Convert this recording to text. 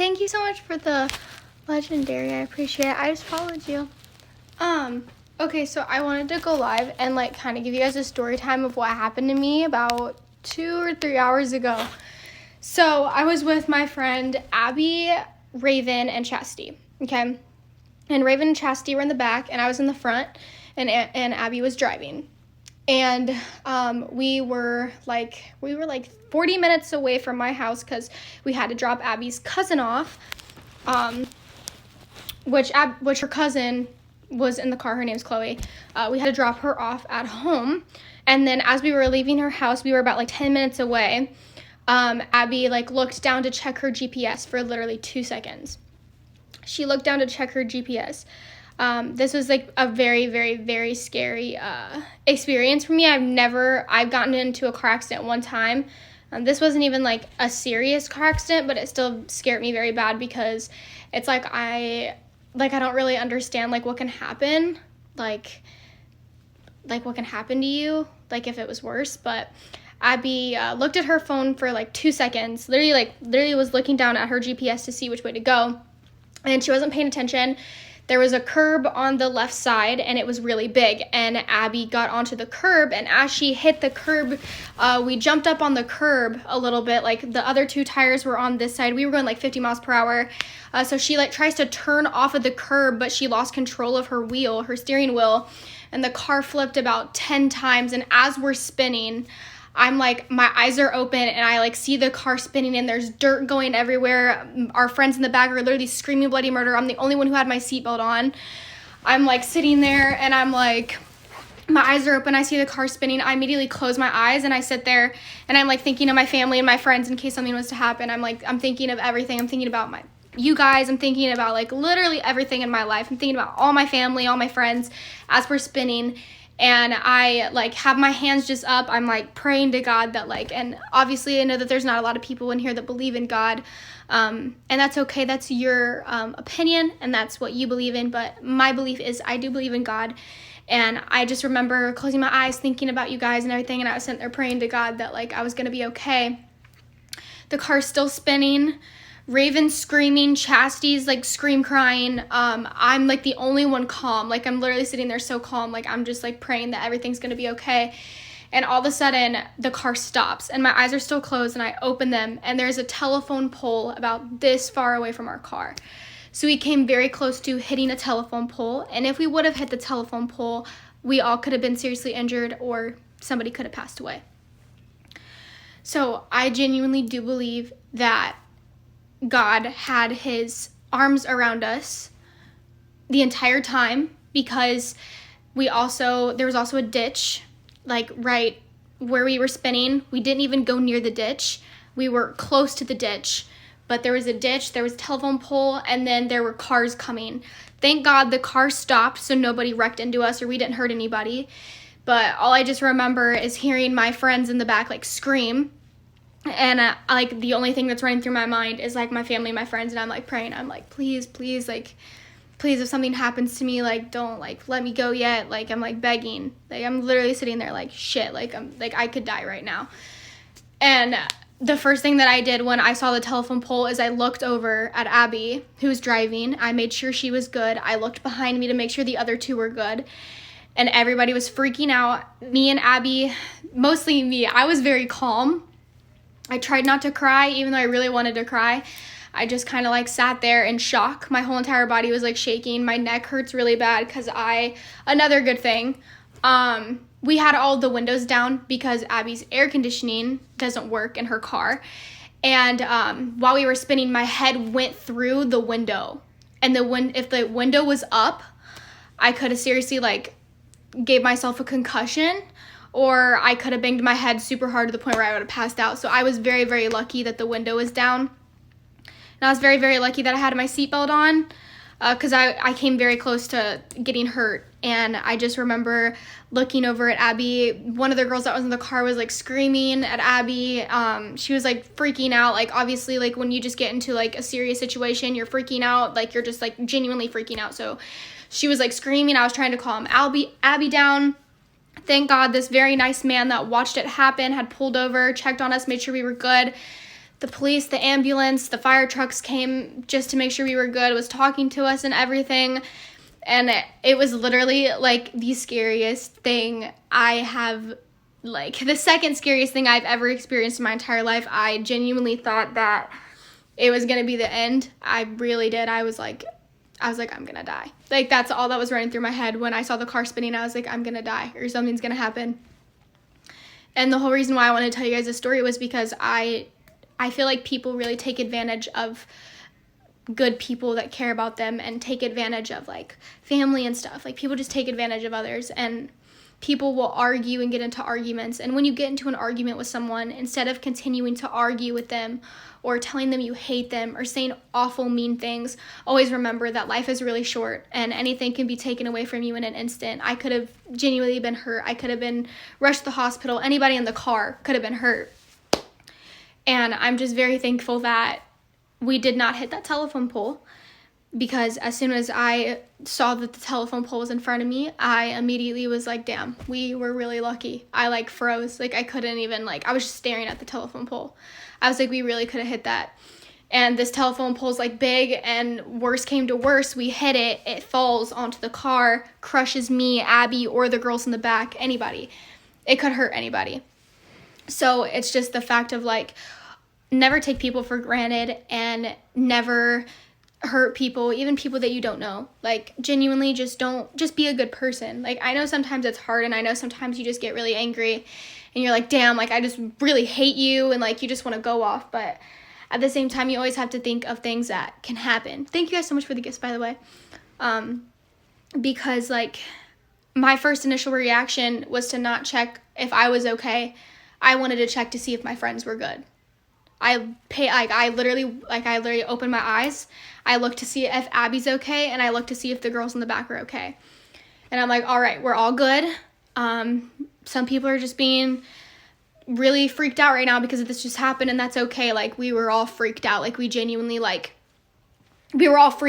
Thank you so much for the legendary. I appreciate it. I just followed you. Okay, so I wanted to go live and like kind of give you guys a story time of what happened to me about 2 or 3 hours ago. So I was with my friend Abby, Raven, and Chastity. Okay, and Raven and Chastity were in the back, and I was in the front, and Abby was driving. And we were like 40 minutes away from my house because we had to drop Abby's cousin off, which her cousin was in the car. Her name's Chloe. We had to drop her off at home, and then as we were leaving her house, we were about like 10 minutes away. Abby like looked down to check her GPS for literally 2 seconds. She looked down to check her GPS. This was like a very, very, very scary experience for me. I've gotten into a car accident one time. This wasn't even like a serious car accident, but it still scared me very bad because it's like I don't really understand like what can happen, like what can happen to you, like if it was worse. But Abby looked at her phone for like 2 seconds, literally was looking down at her GPS to see which way to go, and she wasn't paying attention. There was a curb on the left side, and it was really big, and Abby got onto the curb, and as she hit the curb, we jumped up on the curb a little bit. Like, the other 2 tires were on this side. We were going like 50 miles per hour, so she like tries to turn off of the curb, but she lost control of her steering wheel, and the car flipped about 10 times, and as we're spinning, I'm like, my eyes are open, and I like see the car spinning, and there's dirt going everywhere. Our friends in the back are literally screaming bloody murder. I'm the only one who had my seatbelt on. I'm like sitting there, and I'm like, my eyes are open. I see the car spinning. I immediately close my eyes, and I sit there, and I'm like thinking of my family and my friends in case something was to happen. I'm thinking of everything. I'm thinking about you guys. I'm thinking about like literally everything in my life. I'm thinking about all my family, all my friends as we're spinning. And I like have my hands just up. I'm like praying to God that like, and obviously I know that there's not a lot of people in here that believe in God. And that's okay. That's your opinion, and that's what you believe in. But my belief is I do believe in God. And I just remember closing my eyes, thinking about you guys and everything. And I was sitting there praying to God that like I was going to be okay. The car's still spinning. Raven's screaming, Chastity's like scream crying. I'm like the only one calm. Like I'm literally sitting there so calm. Like I'm just like praying that everything's gonna be okay. And all of a sudden the car stops, and my eyes are still closed, and I open them, and there's a telephone pole about this far away from our car. So we came very close to hitting a telephone pole, and if we would have hit the telephone pole, we all could have been seriously injured, or somebody could have passed away. So I genuinely do believe that God had his arms around us the entire time, because there was also a ditch like right where we were spinning. We didn't even go near the ditch. We were close to the ditch, but there was a ditch, there was a telephone pole, and then there were cars coming. Thank God the car stopped so nobody wrecked into us or we didn't hurt anybody. But all I just remember is hearing my friends in the back like scream. And like the only thing that's running through my mind is like my family, my friends, and I'm like praying. I'm like, please, like, please, if something happens to me, like don't like let me go yet. Like I'm like begging. Like I'm literally sitting there like shit. Like I'm like I could die right now. And the first thing that I did when I saw the telephone pole is I looked over at Abby, who was driving. I made sure she was good. I looked behind me to make sure the other 2 were good. And everybody was freaking out. Me and Abby, mostly me, I was very calm. I tried not to cry, even though I really wanted to cry. I just kind of like sat there in shock. My whole entire body was like shaking. My neck hurts really bad because another good thing, we had all the windows down because Abby's air conditioning doesn't work in her car. And while we were spinning, my head went through the window. And if the window was up, I could have seriously like gave myself a concussion, or I could have banged my head super hard to the point where I would have passed out. So I was very, very lucky that the window was down. And I was very, very lucky that I had my seatbelt on, because I came very close to getting hurt. And I just remember looking over at Abby. One of the girls that was in the car was like screaming at Abby. She was like freaking out. Like obviously like when you just get into like a serious situation, you're freaking out. Like you're just like genuinely freaking out. So she was like screaming. I was trying to calm Abby down. Thank God this very nice man that watched it happen had pulled over, checked on us, made sure we were good. the police, the ambulance, the fire trucks came just to make sure we were good, was talking to us and everything. And it was literally like the scariest thing I have, like the second scariest thing I've ever experienced in my entire life. I genuinely thought that it was going to be the end. I really did. I was like, I'm going to die. Like, that's all that was running through my head when I saw the car spinning. I was like, I'm going to die or something's going to happen. And the whole reason why I wanted to tell you guys this story was because I feel like people really take advantage of good people that care about them and take advantage of, like, family and stuff. Like, people just take advantage of others, and people will argue and get into arguments. And when you get into an argument with someone, instead of continuing to argue with them or telling them you hate them or saying awful, mean things, always remember that life is really short and anything can be taken away from you in an instant. I could have genuinely been hurt. I could have been rushed to the hospital. Anybody in the car could have been hurt. And I'm just very thankful that we did not hit that telephone pole, because as soon as I saw that the telephone pole was in front of me, I immediately was like, damn, we were really lucky. I like froze. Like, I couldn't even, like, I was just staring at the telephone pole. I was like, we really could have hit that. And this telephone pole's like big, and worse came to worse, we hit it, it falls onto the car, crushes me, Abby, or the girls in the back, anybody. It could hurt anybody. So it's just the fact of, like, never take people for granted and never hurt people, even people that you don't know. Like, genuinely just be a good person. Like, I know sometimes it's hard, and I know sometimes you just get really angry and you're like, damn, like, I just really hate you, and like, you just want to go off. But at the same time, you always have to think of things that can happen. Thank you guys so much for the gifts, by the way. Because, like, my first initial reaction was to not check if I was okay. I wanted to check to see if my friends were good. I literally opened my eyes. I looked to see if Abby's okay, and I looked to see if the girls in the back are okay. And I'm like, all right, we're all good. Some people are just being really freaked out right now because this just happened, and that's okay. Like, we were all freaked out. Like, we genuinely, like, we were all freaked